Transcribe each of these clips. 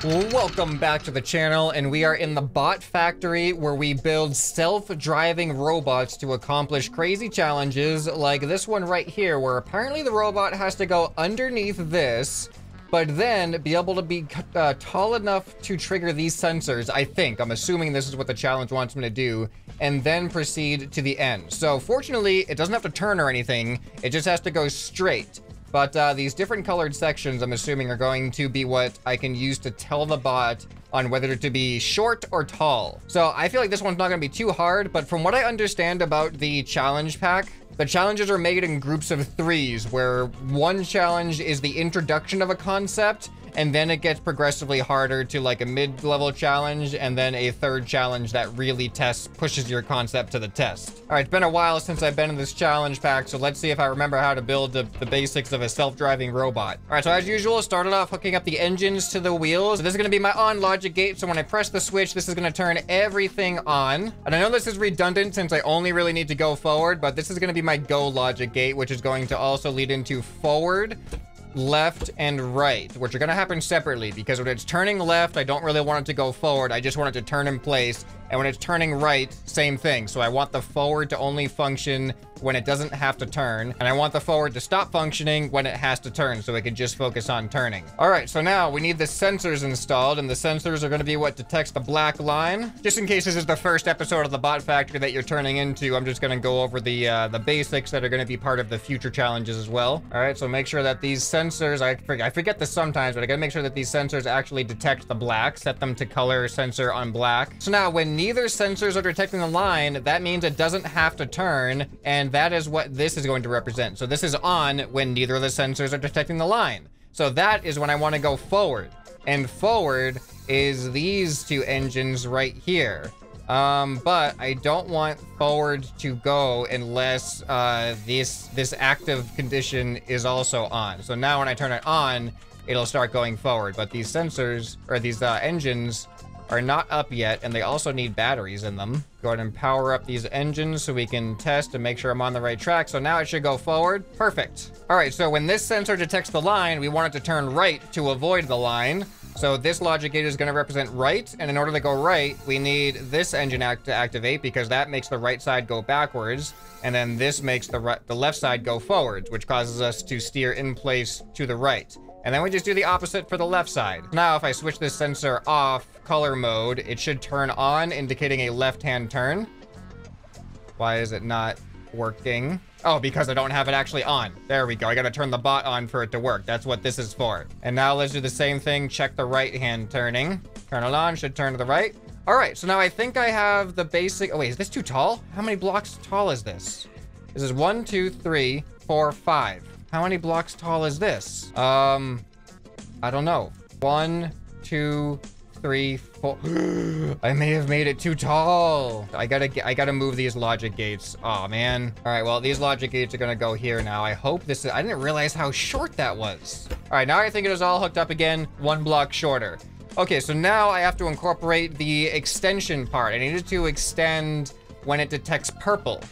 Welcome back to the channel, and we are in the bot factory where we build self-driving robots to accomplish crazy challenges like this one right here, where apparently the robot has to go underneath this, but then be able to be tall enough to trigger these sensors, I think. I'm assuming this is what the challenge wants me to do, and then proceed to the end. So fortunately, it doesn't have to turn or anything, it just has to go straight. But these different colored sections, I'm assuming, are going to be what I can use to tell the bot on whether to be short or tall. So I feel like this one's not going to be too hard, but from what I understand about the challenge pack, the challenges are made in groups of 3s, where one challenge is the introduction of a concept, and then it gets progressively harder to like a mid-level challenge, and then a third challenge that really pushes your concept to the test. All right, it's been a while since I've been in this challenge pack, so let's see if I remember how to build the basics of a self-driving robot. All right, so as usual, started off hooking up the engines to the wheels. So this is gonna be my on logic gate, so when I press the switch, this is gonna turn everything on. And I know this is redundant since I only really need to go forward, but this is gonna be my go logic gate, which is going to also lead into forward, left, and right, which are going to happen separately, because when it's turning left, I don't really want it to go forward. I just want it to turn in place. And when it's turning right, same thing. So I want the forward to only function when it doesn't have to turn. And I want the forward to stop functioning when it has to turn, so it can just focus on turning. All right, so now we need the sensors installed, and the sensors are going to be what detects the black line. Just in case this is the first episode of the bot factory that you're turning into, I'm just going to go over the basics that are going to be part of the future challenges as well. All right, so make sure that these sensors, I forget this sometimes, but I got to make sure that these sensors actually detect the black, set them to color sensor on black. So now when neither sensors are detecting the line, that means it doesn't have to turn, and that is what this is going to represent. So this is on when neither of the sensors are detecting the line. So that is when I want to go forward, and forward is these two engines right here. But I don't want forward to go unless this active condition is also on. So now when I turn it on, it'll start going forward. But these sensors, or these engines, are not up yet, and they also need batteries in them. Go ahead and power up these engines so we can test and make sure I'm on the right track. So now it should go forward. Perfect. All right, so when this sensor detects the line, we want it to turn right to avoid the line. So this logic gate is going to represent right, and in order to go right, we need this engine to activate, because that makes the right side go backwards, and then this makes the left side go forwards, which causes us to steer in place to the right. And then we just do the opposite for the left side. Now, if I switch this sensor off color mode, it should turn on, indicating a left-hand turn. Why is it not working? Oh, because I don't have it actually on. There we go. I gotta turn the bot on for it to work. That's what this is for. And now let's do the same thing. Check the right-hand turning. Turn it on, should turn to the right. All right, so now I think I have the basic... Oh, wait, is this too tall? How many blocks tall is this? This is 1, 2, 3, 4, 5. How many blocks tall is this? I don't know. 1, 2, 3, 4. I may have made it too tall. I gotta move these logic gates. Oh man. All right, well, these logic gates are gonna go here now. I hope this is... I didn't realize how short that was. All right, now I think it is all hooked up again, 1 block shorter. Okay, so now I have to incorporate the extension part. I needed to extend when it detects purple.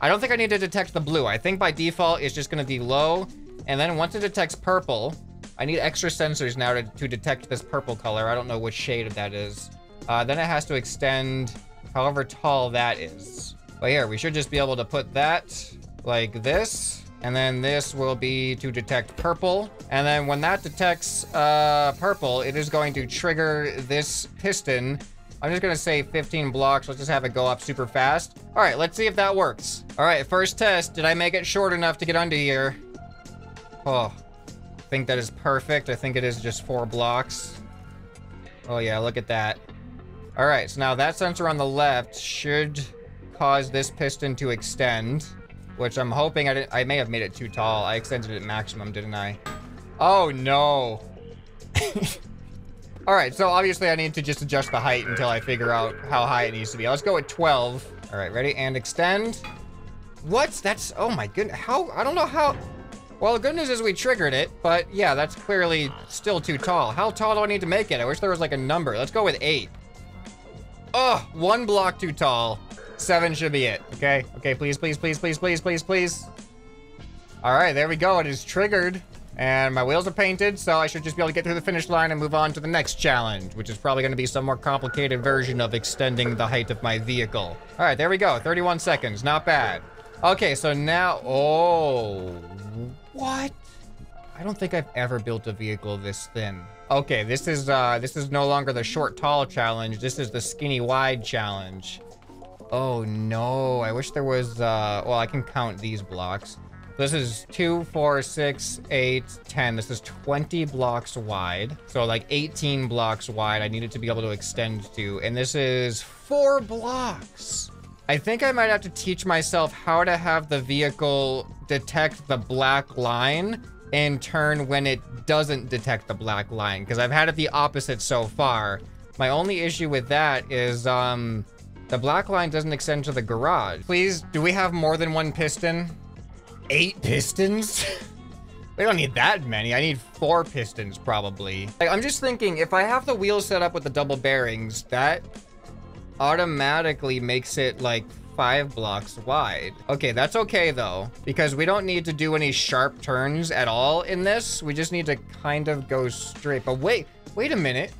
I don't think I need to detect the blue. I think by default, it's just gonna be low. And then once it detects purple, I need extra sensors now to detect this purple color. I don't know which shade that is. Then it has to extend however tall that is. But here, we should just be able to put that like this. And then this will be to detect purple. And then when that detects purple, it is going to trigger this piston. I'm just gonna say 15 blocks. Let's just have it go up super fast. All right, let's see if that works. All right, first test. Did I make it short enough to get under here? Oh, I think that is perfect. I think it is just 4 blocks. Oh yeah, look at that. All right, so now that sensor on the left should cause this piston to extend, which I'm hoping I may have made it too tall. I extended it maximum, didn't I? Oh no. All right, so obviously I need to just adjust the height until I figure out how high it needs to be. Let's go with 12. All right, ready? And extend. What? That's... Oh my goodness. How? I don't know how... Well, the good news is we triggered it, but yeah, that's clearly still too tall. How tall do I need to make it? I wish there was like a number. Let's go with 8. Oh, 1 block too tall. 7 should be it. Okay. Okay, please, please, please, please, please, please, please. All right, there we go. It is triggered. And my wheels are painted, so I should just be able to get through the finish line and move on to the next challenge, which is probably going to be some more complicated version of extending the height of my vehicle. All right, there we go. 31 seconds. Not bad. Okay, so now... Oh... What? I don't think I've ever built a vehicle this thin. Okay, this is no longer the short tall challenge. This is the skinny wide challenge. Oh no, I wish there was well, I can count these blocks. This is 2, 4, 6, 8, 10. This is 20 blocks wide. So like 18 blocks wide I needed to be able to extend to, and this is 4 blocks. I think I might have to teach myself how to have the vehicle detect the black line and turn when it doesn't detect the black line, because I've had it the opposite so far. My only issue with that is the black line doesn't extend to the garage. Please, do we have more than 1 piston? 8 pistons? We don't need that many. I need 4 pistons probably. Like, I'm just thinking, if I have the wheels set up with the double bearings, that automatically makes it like 5 blocks wide. Okay, that's okay though, because we don't need to do any sharp turns at all in this. We just need to kind of go straight. But wait a minute.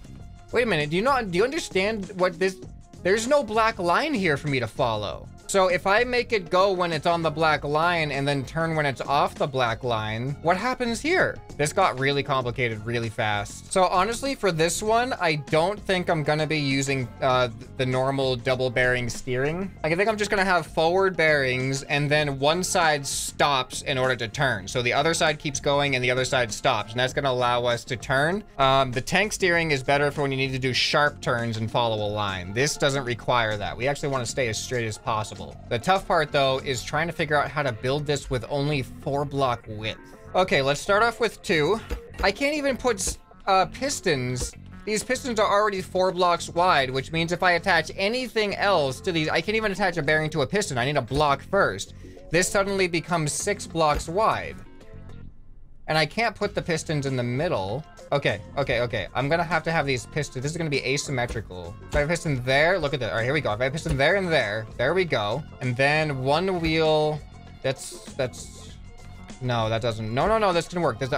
Wait a minute. Do you understand what this... There's no black line here for me to follow. So if I make it go when it's on the black line and then turn when it's off the black line, what happens here? This got really complicated really fast. So honestly, for this one, I don't think I'm gonna be using the normal double bearing steering. I think I'm just gonna have forward bearings and then one side stops in order to turn. So the other side keeps going and the other side stops, and that's gonna allow us to turn. The tank steering is better for when you need to do sharp turns and follow a line. This doesn't require that. We actually want to stay as straight as possible. The tough part though is trying to figure out how to build this with only 4 block width. Okay, let's start off with 2. I can't even put pistons. These pistons are already 4 blocks wide, which means if I attach anything else to these, I can't even attach a bearing to a piston. I need a block first. This suddenly becomes 6 blocks wide. And I can't put the pistons in the middle. Okay. I'm gonna have to have these pistons. This is gonna be asymmetrical. If I have a piston there, look at that. All right, here we go. If I have a piston there and there we go. And then one wheel, no, that doesn't, no, this didn't work. There's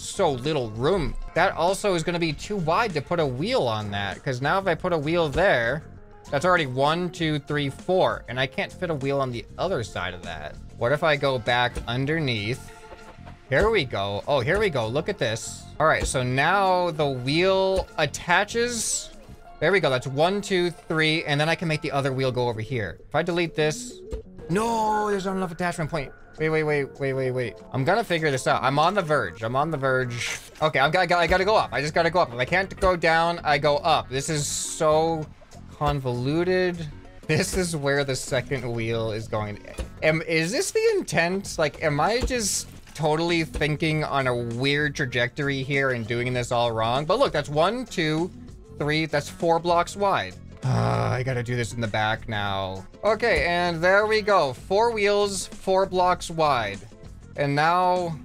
so little room. That also is gonna be too wide to put a wheel on that, because now if I put a wheel there, that's already 1, 2, 3, 4, and I can't fit a wheel on the other side of that. What if I go back underneath? Here we go. Oh, here we go. Look at this. All right, so now the wheel attaches. There we go. That's 1, 2, 3, and then I can make the other wheel go over here. If I delete this, no, there's not enough attachment point. Wait. I'm gonna figure this out. I'm on the verge. Okay, I gotta go up. I just gotta go up. If I can't go down, I go up. This is so convoluted. This is where the second wheel is going. Is this the intent? Like, am I just totally thinking on a weird trajectory here and doing this all wrong? But look, that's 1, 2, 3, that's 4 blocks wide. I gotta do this in the back now. Okay, and there we go. 4 wheels, 4 blocks wide. And now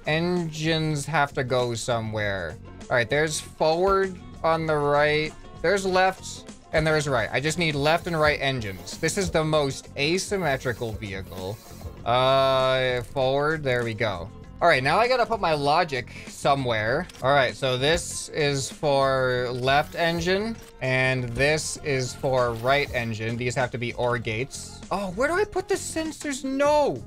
engines have to go somewhere. All right, there's forward on the right, there's left, and there's right. I just need left and right engines. This is the most asymmetrical vehicle. Forward, there we go. All right, now I gotta put my logic somewhere. All right, so this is for left engine, and this is for right engine. These have to be OR gates. Oh, where do I put the sensors? No.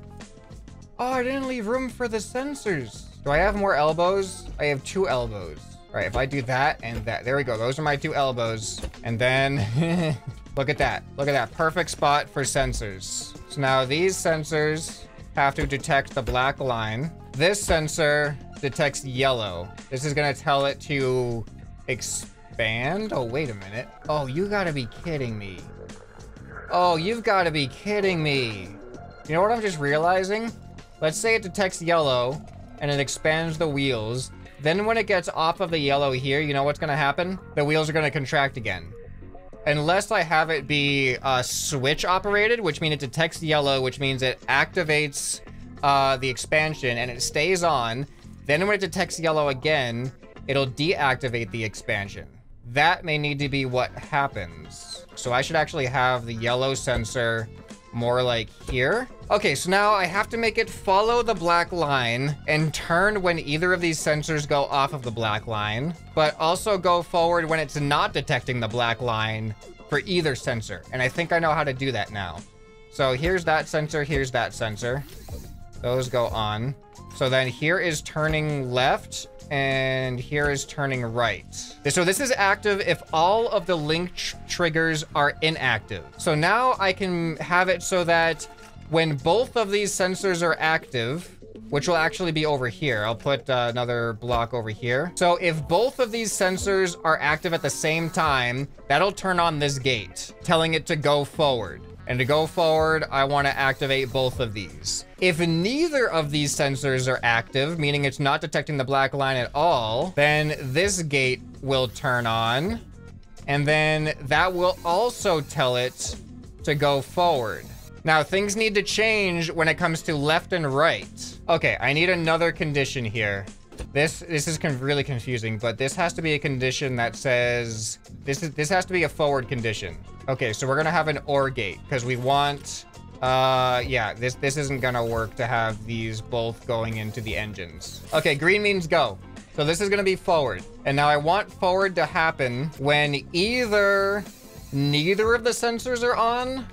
Oh, I didn't leave room for the sensors. Do I have more elbows? I have 2 elbows. All right, if I do that and that, there we go. Those are my 2 elbows. And then, look at that. Look at that, perfect spot for sensors. So now these sensors have to detect the black line. This sensor detects yellow. This is gonna tell it to expand. Oh, wait a minute. Oh, you gotta be kidding me. Oh, you've gotta be kidding me. You know what I'm just realizing? Let's say it detects yellow and it expands the wheels. Then when it gets off of the yellow here, you know what's gonna happen? The wheels are gonna contract again. Unless I have it be switch operated, which means it detects yellow, which means it activates the expansion and it stays on. Then when it detects yellow again, it'll deactivate the expansion. That may need to be what happens. So I should actually have the yellow sensor more like here. Okay, so now I have to make it follow the black line and turn when either of these sensors go off of the black line, but also go forward when it's not detecting the black line for either sensor. And I think I know how to do that now. So here's that sensor, here's that sensor. Those go on. So then here is turning left and here is turning right. So this is active if all of the link triggers are inactive. So now I can have it so that when both of these sensors are active, which will actually be over here. I'll put another block over here. So if both of these sensors are active at the same time, that'll turn on this gate, telling it to go forward. And to go forward, I want to activate both of these. If neither of these sensors are active, meaning it's not detecting the black line at all, then this gate will turn on. And then that will also tell it to go forward. Now, things need to change when it comes to left and right. Okay, I need another condition here. This is really confusing, but this has to be a condition that says... This has to be a forward condition. Okay, so we're gonna have an OR gate, because we want... yeah, this isn't gonna work to have these both going into the engines. Okay, green means go. So this is gonna be forward. And now I want forward to happen when either neither of the sensors are on,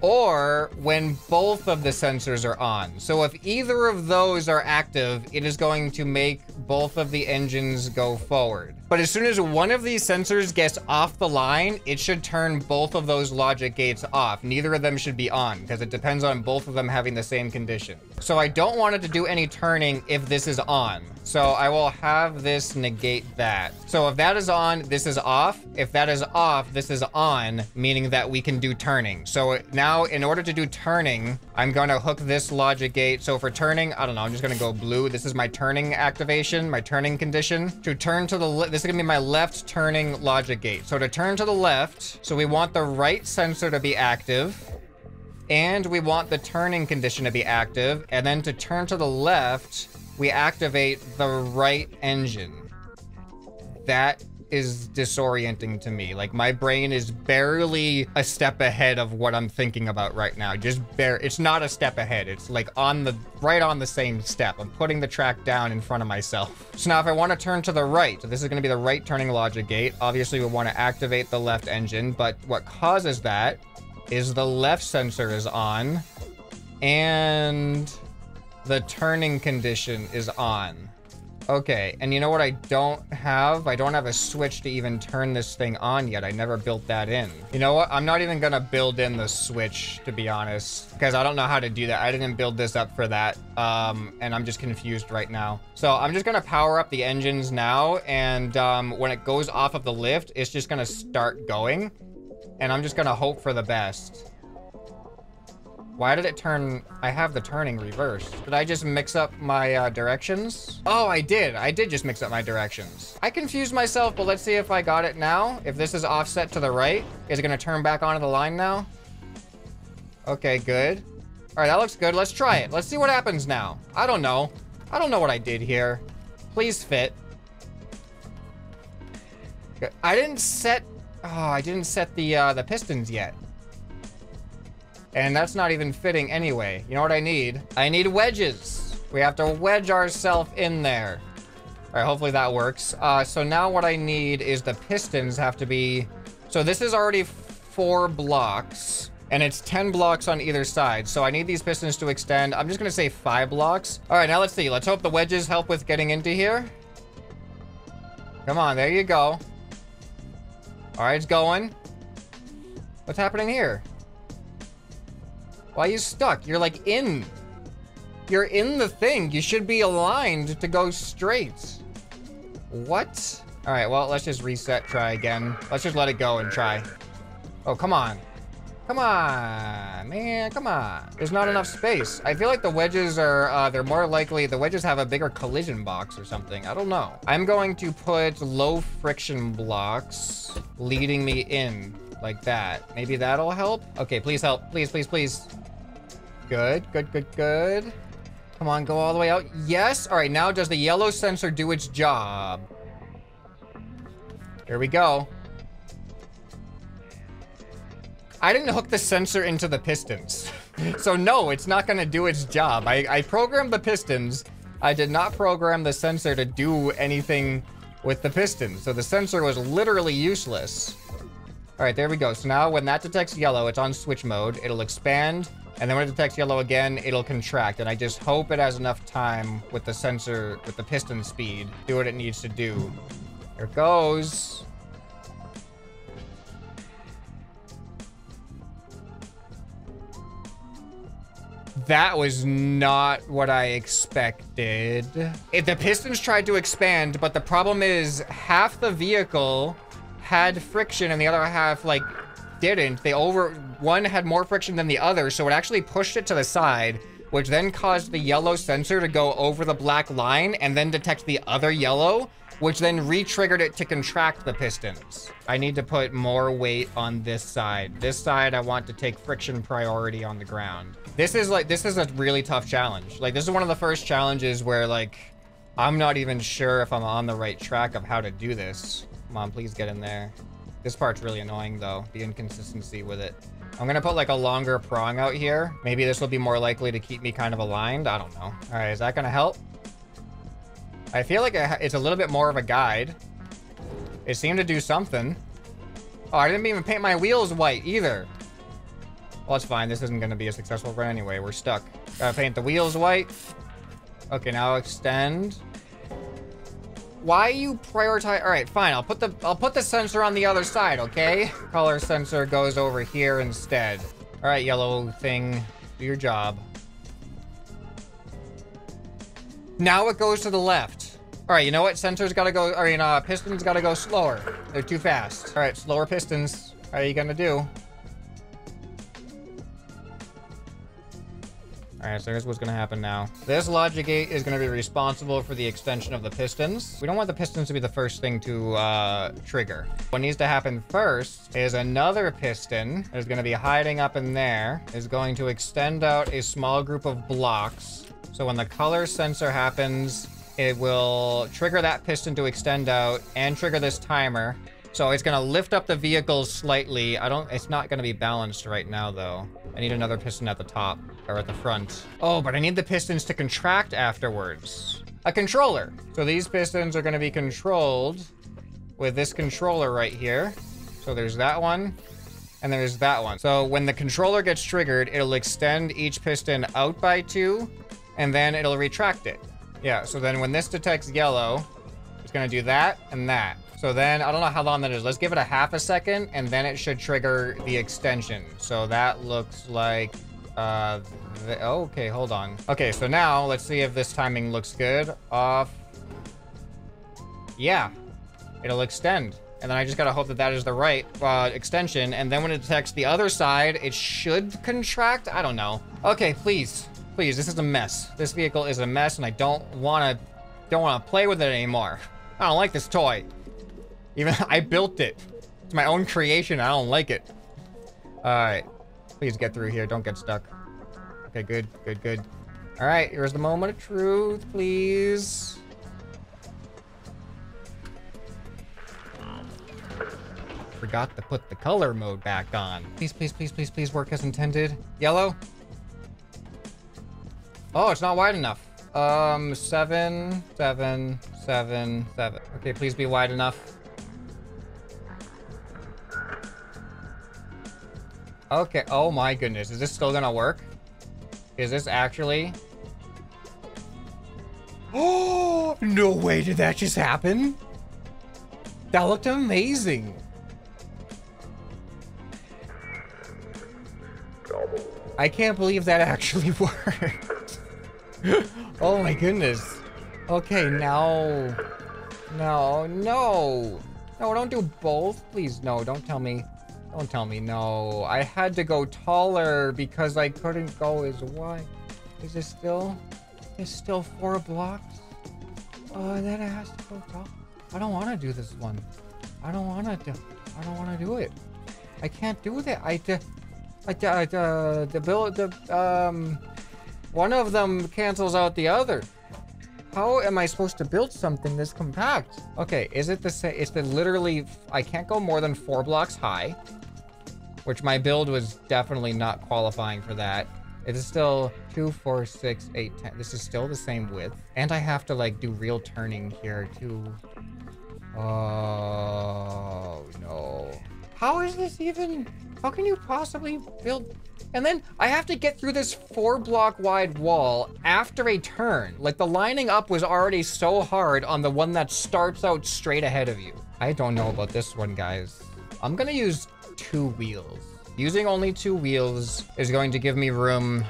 or when both of the sensors are on. So if either of those are active, it is going to make both of the engines go forward. But as soon as one of these sensors gets off the line, it should turn both of those logic gates off. Neither of them should be on, because it depends on both of them having the same condition. So I don't want it to do any turning if this is on. So I will have this negate that. So if that is on, this is off. If that is off, this is on, meaning that we can do turning. So now in order to do turning, I'm gonna hook this logic gate. So for turning, I don't know, I'm just gonna go blue. This is my turning activation, my turning condition. To turn to the left, this is gonna be my left turning logic gate. So to turn to the left, so we want the right sensor to be active, and we want the turning condition to be active. And then to turn to the left, we activate the right engine. That is disorienting to me. Like, my brain is barely a step ahead of what I'm thinking about right now. It's not a step ahead. It's like right on the same step. I'm putting the track down in front of myself. So now if I want to turn to the right, so this is going to be the right turning logic gate. Obviously we want to activate the left engine, but what causes that is the left sensor is on and the turning condition is on. Okay, and you know what I don't have? I don't have a switch to even turn this thing on yet. I never built that in. You know what? I'm not even gonna build in the switch, to be honest, because I don't know how to do that. I didn't build this up for that, and I'm just confused right now. So I'm just gonna power up the engines now, and when it goes off of the lift, it's just gonna start going, and I'm just gonna hope for the best. Why did it turn? I have the turning reversed. Did I just mix up my directions? Oh, I did. I did just mix up my directions. I confused myself, but let's see if I got it now. If this is offset to the right, is it gonna turn back onto the line now? Okay, good. All right, that looks good. Let's try it. Let's see what happens now. I don't know. I don't know what I did here. Please fit. I didn't set the pistons yet. And that's not even fitting anyway. You know what I need? I need wedges. We have to wedge ourselves in there. All right, hopefully that works. So now what I need is the pistons have to be... So this is already 4 blocks, and it's 10 blocks on either side. So I need these pistons to extend. I'm just gonna say 5 blocks. All right, now let's see. Let's hope the wedges help with getting into here. Come on, there you go. All right, it's going. What's happening here? Why are you stuck? You're like in. You're in the thing. You should be aligned to go straight. What? All right, well, let's just reset, try again. Let's just let it go and try. Oh, come on. Come on, man, come on. There's not enough space. I feel like the wedges are, they're more likely, the wedges have a bigger collision box or something. I don't know. I'm going to put low friction blocks leading me in like that. Maybe that'll help. Okay, please help. Please, please, please. Good, good, good, good. Come on, go all the way out. Yes. All right, now does the yellow sensor do its job? Here we go. I didn't hook the sensor into the pistons. So no, it's not gonna do its job. I programmed the pistons. I did not program the sensor to do anything with the pistons. So the sensor was literally useless. All right, there we go. So now when that detects yellow, it's on switch mode. It'll expand. And then when it detects yellow again, it'll contract. And I just hope it has enough time with the sensor, with the piston speed, do what it needs to do. There it goes. That was not what I expected. The pistons tried to expand, but the problem is half the vehicle had friction and the other half, like, didn't. One had more friction than the other, so it actually pushed it to the side, which then caused the yellow sensor to go over the black line and then detect the other yellow, which then re-triggered it to contract the pistons. I need to put more weight on this side. This side, I want to take friction priority on the ground. This is a really tough challenge. Like, this is one of the first challenges where, like, I'm not even sure if I'm on the right track of how to do this. Come on, please get in there. This part's really annoying, though, the inconsistency with it. I'm gonna put, like, a longer prong out here. Maybe this will be more likely to keep me kind of aligned. I don't know. All right, is that gonna help? I feel like it's a little bit more of a guide. It seemed to do something. Oh, I didn't even paint my wheels white, either. Well, it's fine. This isn't gonna be a successful run anyway. We're stuck. Gotta paint the wheels white. Okay, now extend. Why you prioritize? All right, fine. I'll put the sensor on the other side, okay? Color sensor goes over here instead. All right, yellow thing, do your job. Now it goes to the left. All right, you know what? Sensors gotta go, pistons gotta go slower. They're too fast. All right, slower pistons. How are you gonna do? All right, so here's what's gonna happen now. This logic gate is gonna be responsible for the extension of the pistons. We don't want the pistons to be the first thing to trigger. What needs to happen first is another piston that is gonna be hiding up in there, is going to extend out a small group of blocks. So when the color sensor happens, it will trigger that piston to extend out and trigger this timer. So it's gonna lift up the vehicle slightly. It's not gonna be balanced right now though. I need another piston at the top, or at the front. Oh, but I need the pistons to contract afterwards. A controller. So these pistons are gonna be controlled with this controller right here. So there's that one, and there's that one. So when the controller gets triggered, it'll extend each piston out by 2, and then it'll retract it. Yeah, so then when this detects yellow, it's gonna do that and that. So then, I don't know how long that is. Let's give it a half a second, and then it should trigger the extension. So that looks like, okay, hold on. Okay, so now, let's see if this timing looks good. Off. Yeah, it'll extend. And then I just gotta hope that that is the right extension. And then when it detects the other side, it should contract? I don't know. Okay, please. Please, this is a mess. This vehicle is a mess, and I don't wanna play with it anymore. I don't like this toy. Even I built it. It's my own creation. I don't like it. All right. Please get through here. Don't get stuck. Okay, good, good, good. All right, here's the moment of truth, please. Forgot to put the color mode back on. Please, please, please, please, please work as intended. Yellow. Oh, it's not wide enough. 7, 7, 7, 7. Okay, please be wide enough. Okay, oh my goodness. Is this still gonna work? Is this actually? Oh, no way did that just happen? That looked amazing. I can't believe that actually worked. Oh my goodness. Okay, now. No, no. No, don't do both. Please, no, don't tell me. Don't tell me no. I had to go taller because I couldn't go as wide. Is it still? It's still 4 blocks? Oh, then it has to go tall. I don't want to do this one. I don't want to do it. I can't do that. One of them cancels out the other. How am I supposed to build something this compact? Okay, is it the same? It's literally, I can't go more than 4 blocks high, which my build was definitely not qualifying for that. It is still 2, 4, 6, 8, 10. This is still the same width. And I have to like do real turning here too. Oh no. How is this even? How can you possibly build? And then I have to get through this 4-block wide wall after a turn. Like the lining up was already so hard on the one that starts out straight ahead of you. I don't know about this one, guys. I'm gonna use 2 wheels. Using only 2 wheels is going to give me room.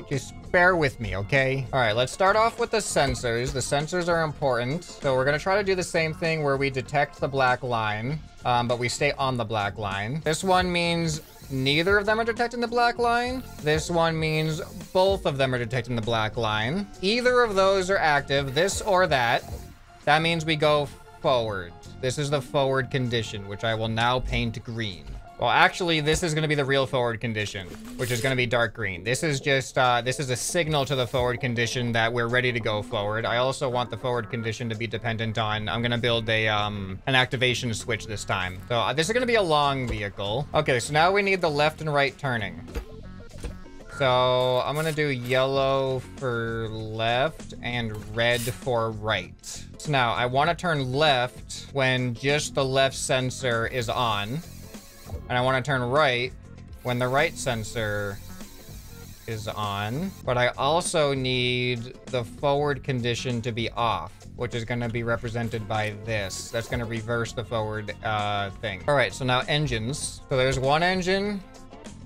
Just bear with me, okay? All right, let's start off with the sensors. The sensors are important. So we're gonna try to do the same thing where we detect the black line, but we stay on the black line. This one means neither of them are detecting the black line. This one means both of them are detecting the black line. Either of those are active, this or that. That means we go forward. This is the forward condition, which I will now paint green. Well, actually, this is going to be the real forward condition, which is going to be dark green. This is just, this is a signal to the forward condition that we're ready to go forward. I also want the forward condition to be dependent on, I'm going to build a, an activation switch this time. So this is going to be a long vehicle. Okay, so now we need the left and right turning. So I'm going to do yellow for left and red for right. So now I want to turn left when just the left sensor is on. And I want to turn right when the right sensor is on. But I also need the forward condition to be off, which is going to be represented by this. That's going to reverse the forward thing. All right, so now engines. So there's one engine.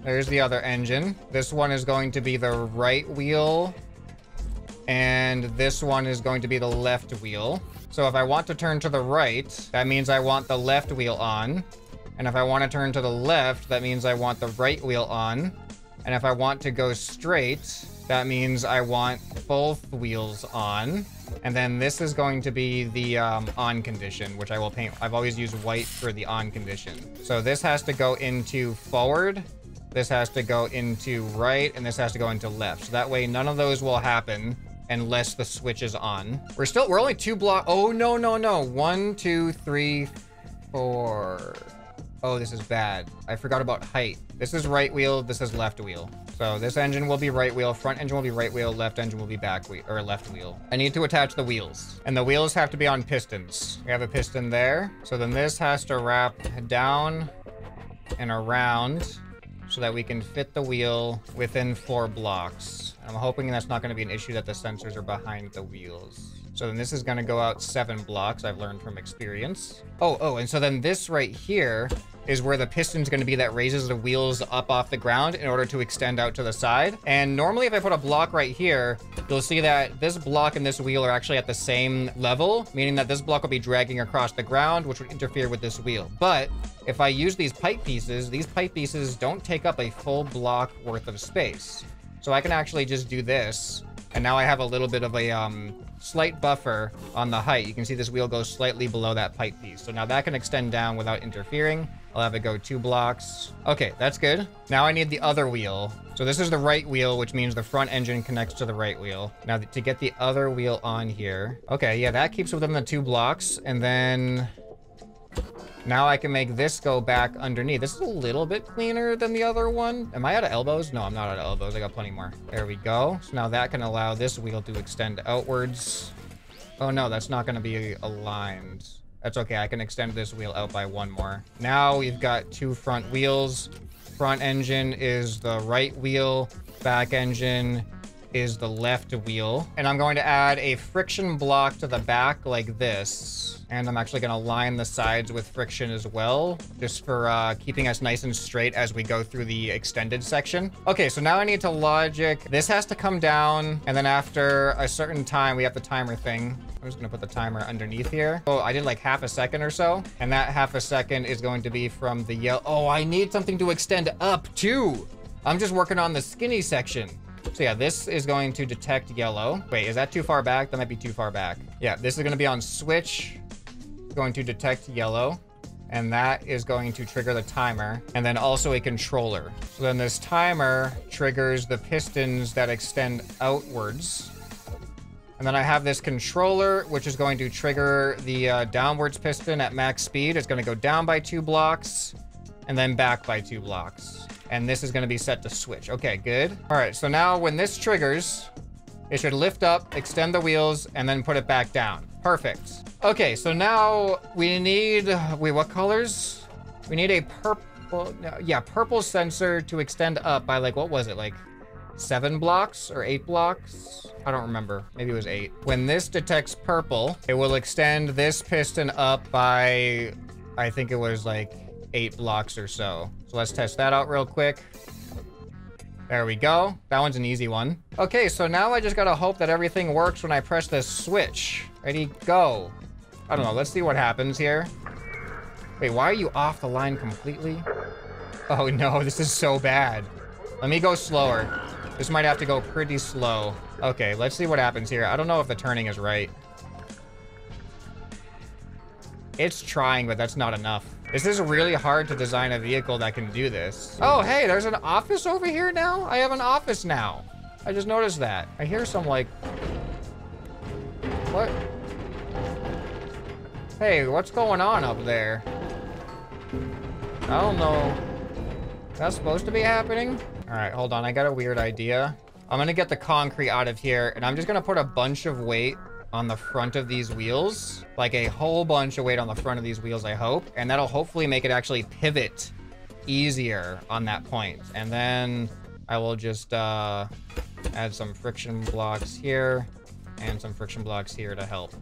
There's the other engine. This one is going to be the right wheel. And this one is going to be the left wheel. So if I want to turn to the right, that means I want the left wheel on. And if I want to turn to the left, that means I want the right wheel on. And if I want to go straight, that means I want both wheels on. And then this is going to be the on condition, which I will paint. I've always used white for the on condition. So this has to go into forward. This has to go into right. And this has to go into left. So that way none of those will happen unless the switch is on. We're only 2 blocks. Oh, no, no, no. 1, 2, 3, 4. Oh, this is bad. I forgot about height. This is right wheel. This is left wheel. So this engine will be right wheel. Front engine will be right wheel. Left engine will be back wheel or left wheel. I need to attach the wheels, and the wheels have to be on pistons. We have a piston there. So then this has to wrap down and around so that we can fit the wheel within 4 blocks. I'm hoping that's not going to be an issue that the sensors are behind the wheels. So then this is going to go out 7 blocks, I've learned from experience. Oh, and so then this right here is where the piston's going to be that raises the wheels up off the ground in order to extend out to the side. And normally if I put a block right here, you'll see that this block and this wheel are actually at the same level, meaning that this block will be dragging across the ground, which would interfere with this wheel. But if I use these pipe pieces don't take up a full block worth of space. So I can actually just do this. And now I have a little bit of a slight buffer on the height. You can see this wheel goes slightly below that pipe piece. So now that can extend down without interfering. I'll have it go 2 blocks. Okay, that's good. Now I need the other wheel. So this is the right wheel, which means the front engine connects to the right wheel. Now to get the other wheel on here. Okay, yeah, that keeps within the 2 blocks. And then now I can make this go back underneath. This is a little bit cleaner than the other one. Am I out of elbows? No, I'm not out of elbows. I got plenty more. There we go. So now that can allow this wheel to extend outwards. Oh no, that's not going to be aligned. That's okay. I can extend this wheel out by 1 more. Now we've got 2 front wheels. Front engine is the right wheel. Back engine is the left wheel. And I'm going to add a friction block to the back like this. And I'm actually going to line the sides with friction as well, just for keeping us nice and straight as we go through the extended section. Okay, so now I need to logic. This has to come down, and then after a certain time, we have the timer thing. I'm just going to put the timer underneath here. Oh, I did like half a second or so, and that half a second is going to be from the yellow. Oh, I need something to extend up too. I'm just working on the skinny section. So yeah, this is going to detect yellow. Wait, is that too far back? That might be too far back. Yeah, this is going to be on switch. Going to detect yellow, and that is going to trigger the timer, and then also a controller. So then this timer triggers the pistons that extend outwards. And then I have this controller, which is going to trigger the downwards piston at max speed. It's going to go down by 2 blocks and then back by 2 blocks. And this is going to be set to switch. Okay, good. All right, so now when this triggers, it should lift up, extend the wheels, and then put it back down. Perfect. Okay, so now we need, wait, what colors? We need a purple, yeah, purple sensor to extend up by like, what was it? Like 7 blocks or 8 blocks? I don't remember. Maybe it was 8. When this detects purple, it will extend this piston up by, I think it was like 8 blocks or so. So let's test that out real quick. There we go. That one's an easy one. Okay, so now I just gotta hope that everything works when I press this switch. Ready, go. I don't know, let's see what happens here. Wait, why are you off the line completely? Oh no, this is so bad. Let me go slower. This might have to go pretty slow. Okay, let's see what happens here. I don't know if the turning is right. It's trying, but that's not enough. This is really hard to design a vehicle that can do this. Oh, hey, there's an office over here now? I have an office now. I just noticed that. I hear some, like... What? Hey, what's going on up there? I don't know. That's supposed to be happening? All right, hold on. I got a weird idea. I'm gonna get the concrete out of here, and I'm just gonna put a bunch of weight on the front of these wheels, like a whole bunch of weight on the front of these wheels, I hope, and that'll hopefully make it actually pivot easier on that point. And then I will just add some friction blocks here and some friction blocks here to help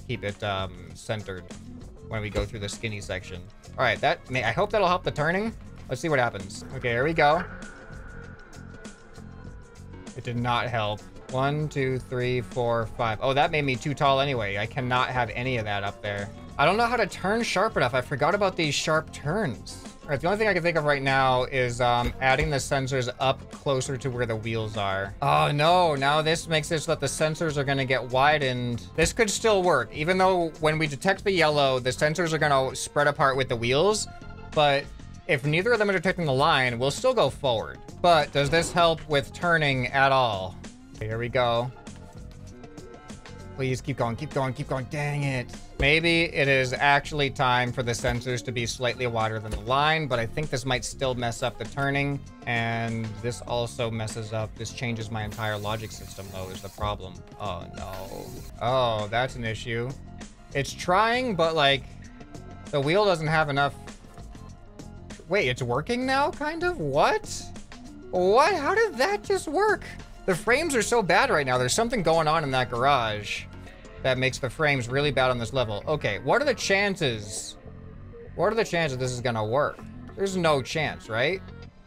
keep it centered when we go through the skinny section. All right, I hope that'll help the turning. Let's see what happens. Okay, here we go. It did not help. 1, 2, 3, 4, 5. Oh, that made me too tall anyway. I cannot have any of that up there. I don't know how to turn sharp enough. I forgot about these sharp turns. All right, the only thing I can think of right now is adding the sensors up closer to where the wheels are. Oh no, now this makes it so that the sensors are gonna get widened. This could still work, even though when we detect the yellow, the sensors are gonna spread apart with the wheels, but if neither of them are detecting the line, we'll still go forward. But does this help with turning at all? Here we go. Please keep going, keep going, keep going. Dang it. Maybe it is actually time for the sensors to be slightly wider than the line, but I think this might still mess up the turning. And this also messes up. This changes my entire logic system, though, is the problem. Oh, no. Oh, that's an issue. It's trying, but, like, the wheel doesn't have enough... Wait, it's working now, kind of? What? What? How did that just work? The frames are so bad right now. There's something going on in that garage that makes the frames really bad on this level. Okay, what are the chances? What are the chances this is gonna work? There's no chance, right?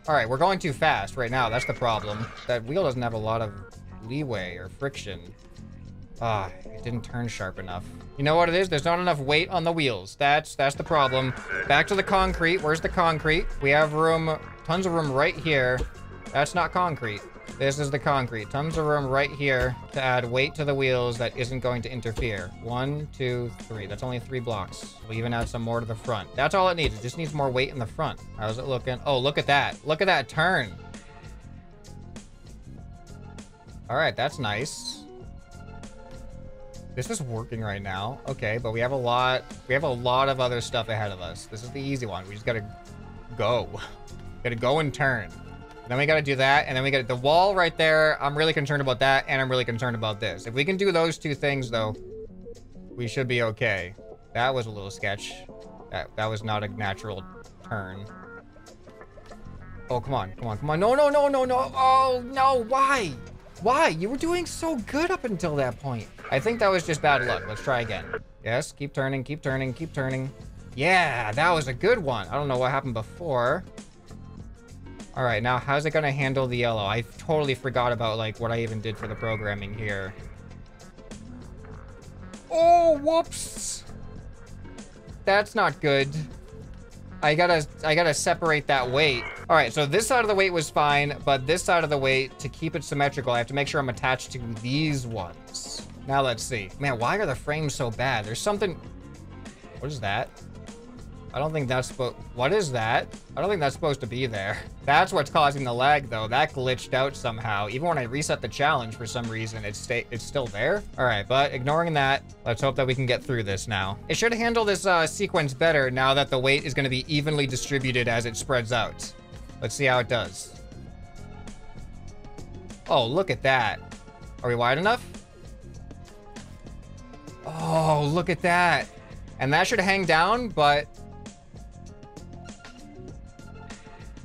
All right, we're going too fast right now. That's the problem. That wheel doesn't have a lot of leeway or friction. Ah, it didn't turn sharp enough. You know what it is? There's not enough weight on the wheels. That's the problem. Back to the concrete. Where's the concrete? We have room, tons of room right here. That's not concrete. This is the concrete. Tons of room right here to add weight to the wheels that isn't going to interfere. 1, 2, 3. That's only 3 blocks. We'll even add some more to the front. That's all it needs. It just needs more weight in the front. How's it looking? Oh, look at that. Look at that turn. All right, that's nice. This is working right now. Okay, but we have a lot of other stuff ahead of us. This is the easy one. We just gotta go. Gotta go and turn. Then we got to do that, and then we got the wall right there. I'm really concerned about that, and I'm really concerned about this. If we can do those two things, though, we should be okay. That was a little sketch. That was not a natural turn. Oh, come on, come on, come on. No, no, no, no, no. Oh, no, why? Why? You were doing so good up until that point. I think that was just bad luck. Let's try again. Yes, keep turning, keep turning, keep turning. Yeah, that was a good one. I don't know what happened before. All right, now how's it gonna handle the yellow? I totally forgot about like what I even did for the programming here. Oh, whoops. That's not good. I gotta separate that weight. All right, so this side of the weight was fine, but this side of the weight, to keep it symmetrical, I have to make sure I'm attached to these ones. Now let's see. Man, why are the frames so bad? There's something, what is that? I don't think that's what is that? I don't think that's supposed to be there. That's what's causing the lag, though. That glitched out somehow. Even when I reset the challenge, for some reason, it's still there. All right, but ignoring that, let's hope that we can get through this now. It should handle this sequence better now that the weight is going to be evenly distributed as it spreads out. Let's see how it does. Oh, look at that. Are we wide enough? Oh, look at that. And that should hang down, but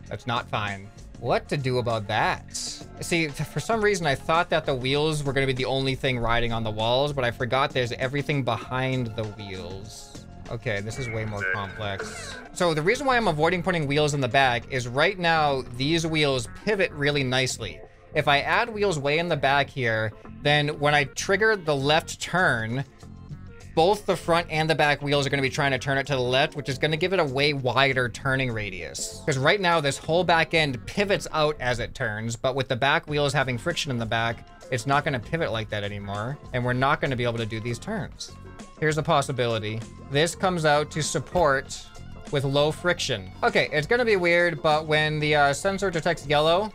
that's not fine. What to do about that? See, for some reason, I thought that the wheels were going to be the only thing riding on the walls, but I forgot there's everything behind the wheels. Okay, this is way more complex. So the reason why I'm avoiding putting wheels in the back is right now, these wheels pivot really nicely. If I add wheels way in the back here, then when I trigger the left turn, both the front and the back wheels are going to be trying to turn it to the left, which is going to give it a way wider turning radius. Because right now, this whole back end pivots out as it turns, but with the back wheels having friction in the back, it's not going to pivot like that anymore, and we're not going to be able to do these turns. Here's a possibility. This comes out to support with low friction. Okay, it's going to be weird, but when the sensor detects yellow,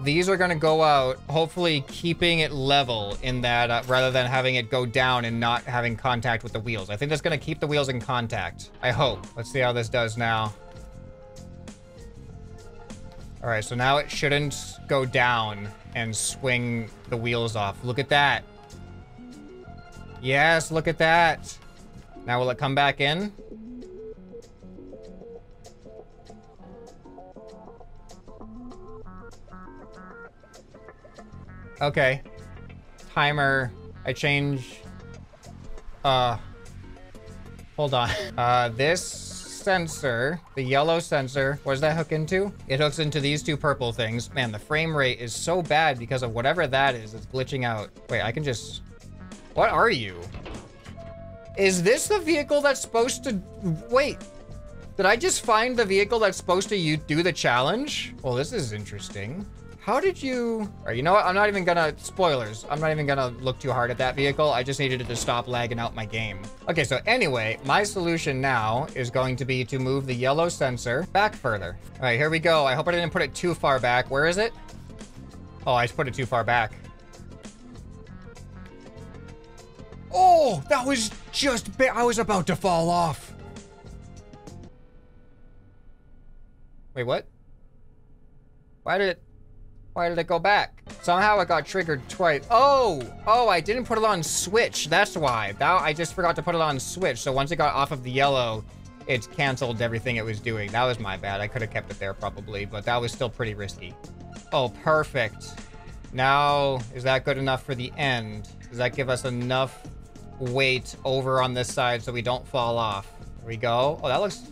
these are going to go out, hopefully keeping it level in that, rather than having it go down and not having contact with the wheels. I think that's going to keep the wheels in contact. I hope. Let's see how this does now. All right, so now it shouldn't go down and swing the wheels off. Look at that. Yes, look at that. Now will it come back in? Okay. Timer. I change. Hold on. This sensor, the yellow sensor, what does that hook into? It hooks into these two purple things. Man, the frame rate is so bad because of whatever that is. It's glitching out. Wait, I can just... What are you? Is this the vehicle that's supposed to... Wait. Did I just find the vehicle that's supposed to do the challenge? Well, this is interesting. How did you... All right, you know what? I'm not even gonna... Spoilers. I'm not even gonna look too hard at that vehicle. I just needed it to stop lagging out my game. Okay, so anyway, my solution now is going to be to move the yellow sensor back further. All right, here we go. I hope I didn't put it too far back. Where is it? Oh, I just put it too far back. Oh, that was just... I was about to fall off. Wait, what? Why did it go back? Somehow it got triggered twice. Oh, I didn't put it on switch. That's why. I just forgot to put it on switch. So once it got off of the yellow, it canceled everything it was doing. That was my bad. I could have kept it there probably, but that was still pretty risky. Oh, perfect. Now, is that good enough for the end? Does that give us enough weight over on this side so we don't fall off? There we go. Oh, that looks...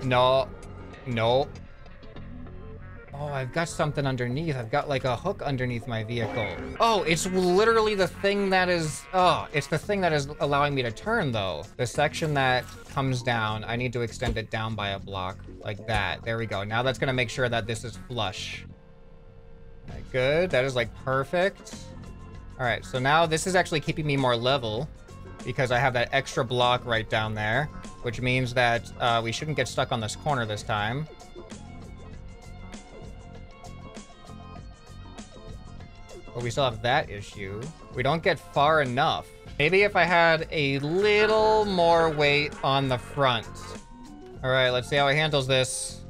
No. No. Oh, I've got something underneath. I've got like a hook underneath my vehicle. Oh, it's literally the thing that is... Oh, it's the thing that is allowing me to turn, though. The section that comes down, I need to extend it down by a block like that. There we go. Now that's going to make sure that this is flush. All right, good. That is like perfect. All right, so now this is actually keeping me more level because I have that extra block right down there, which means that we shouldn't get stuck on this corner this time. But we still have that issue. We don't get far enough. Maybe if I had a little more weight on the front. All right, let's see how it handles this.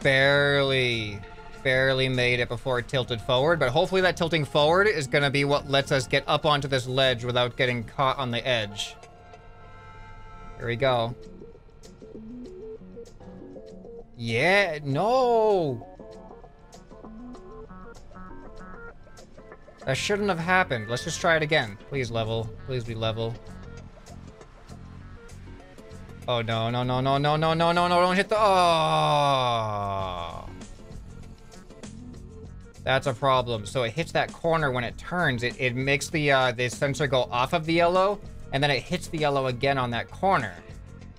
Barely made it before it tilted forward, but hopefully that tilting forward is gonna be what lets us get up onto this ledge without getting caught on the edge. Here we go. Yeah, no! That shouldn't have happened. Let's just try it again. Please level. Please be level. Oh, no, no, no, no, no, no, no, no, no, don't hit the... Oh! That's a problem. So it hits that corner when it turns. It makes the sensor go off of the yellow, and then it hits the yellow again on that corner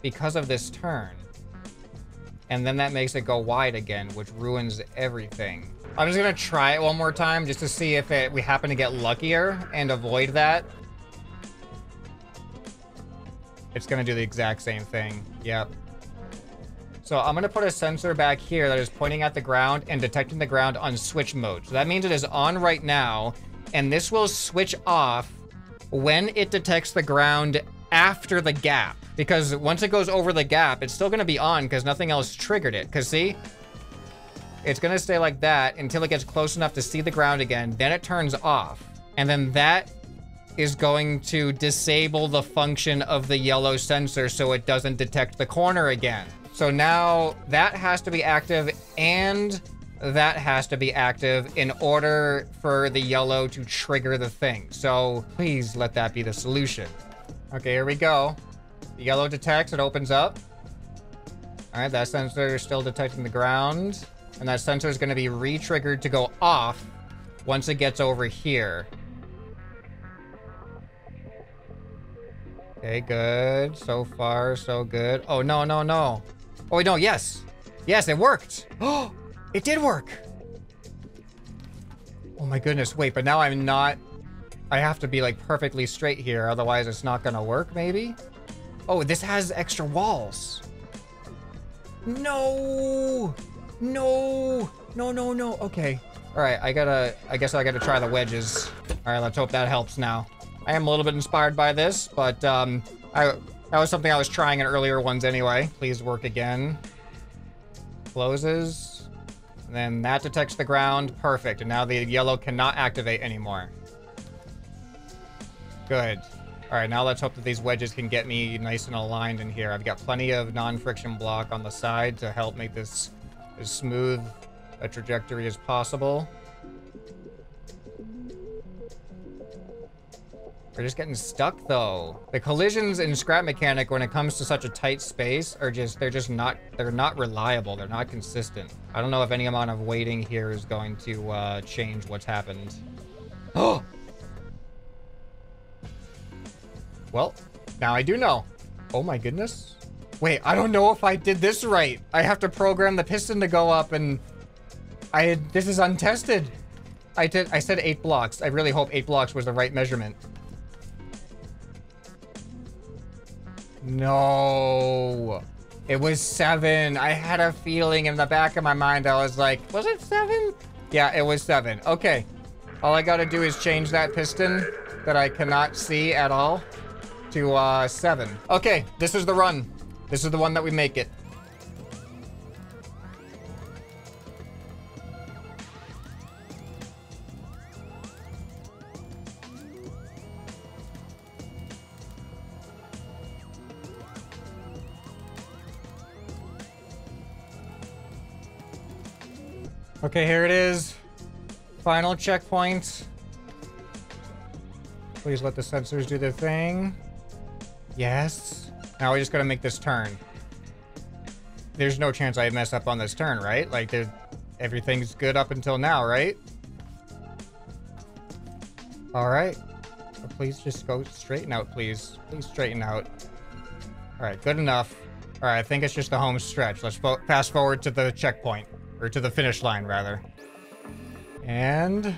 because of this turn. And then that makes it go wide again, which ruins everything. I'm just gonna try it one more time just to see if we happen to get luckier and avoid that. It's gonna do the exact same thing. Yep. So I'm gonna put a sensor back here that is pointing at the ground and detecting the ground on switch mode. So that means it is on right now, and this will switch off when it detects the ground after the gap. Because once it goes over the gap, it's still gonna be on because nothing else triggered it. Because see? It's gonna stay like that until it gets close enough to see the ground again. Then it turns off. And then that is going to disable the function of the yellow sensor so it doesn't detect the corner again. So now that has to be active and that has to be active in order for the yellow to trigger the thing. So please let that be the solution. Okay, here we go. The yellow detects, it opens up. All right, that sensor is still detecting the ground. And that sensor is gonna be re-triggered to go off once it gets over here. Okay, good. So far, so good. Oh, no, no, no. Oh, no, yes. Yes, it worked. Oh, it did work. Oh my goodness. Wait, but now I'm not... I have to be like perfectly straight here. Otherwise, it's not gonna work, maybe? Oh, this has extra walls. No. No. No, no, no. Okay. All right, I guess I gotta try the wedges. All right, let's hope that helps now. I am a little bit inspired by this, but that was something I was trying in earlier ones anyway. Please work again. Closes. And then that detects the ground. Perfect. And now the yellow cannot activate anymore. Good. All right, now let's hope that these wedges can get me nice and aligned in here. I've got plenty of non-friction block on the side to help make this as smooth a trajectory as possible. We're just getting stuck though. The collisions in Scrap Mechanic when it comes to such a tight space are they're not reliable. They're not consistent. I don't know if any amount of waiting here is going to change what's happened. Oh! Well, now I do know. Oh my goodness. Wait, I don't know if I did this right. I have to program the piston to go up and this is untested. I said 8 blocks. I really hope 8 blocks was the right measurement. No, it was 7. I had a feeling in the back of my mind. I was like, was it 7? Yeah, it was 7. Okay. All I got to do is change that piston that I cannot see at all to 7. Okay, this is the run. This is the one that we make it. Okay, here it is. Final checkpoint. Please let the sensors do their thing. Yes. Now we just gotta make this turn. There's no chance I mess up on this turn, right? Like, everything's good up until now, right? All right. So please just go straighten out, please. Please straighten out. All right, good enough. All right, I think it's just the home stretch. Let's fast forward to the checkpoint. Or to the finish line, rather. And...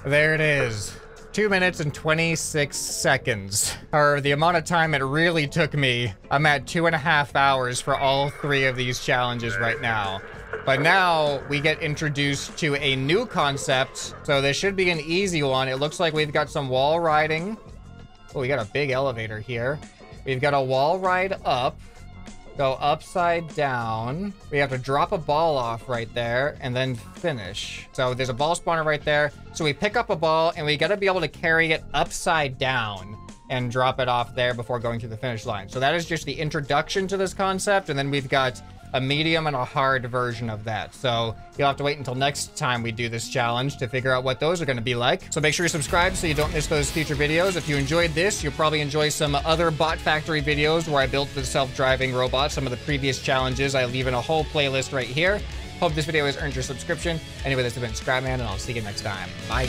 there it is. 2 minutes and 26 seconds. Or the amount of time it really took me. I'm at 2.5 hours for all 3 of these challenges right now. But now we get introduced to a new concept. So this should be an easy one. It looks like we've got some wall riding. Oh, we got a big elevator here. We've got a wall ride up. Go upside down. We have to drop a ball off right there and then finish. So there's a ball spawner right there. So we pick up a ball and we got to be able to carry it upside down and drop it off there before going to the finish line. So that is just the introduction to this concept. And then we've got a medium and a hard version of that. So you'll have to wait until next time we do this challenge to figure out what those are going to be like. So make sure you subscribe so you don't miss those future videos. If you enjoyed this, you'll probably enjoy some other Bot Factory videos where I built the self-driving robot. Some of the previous challenges I leave in a whole playlist right here. Hope this video has earned your subscription. Anyway, this has been ScrapMan, and I'll see you next time. Bye.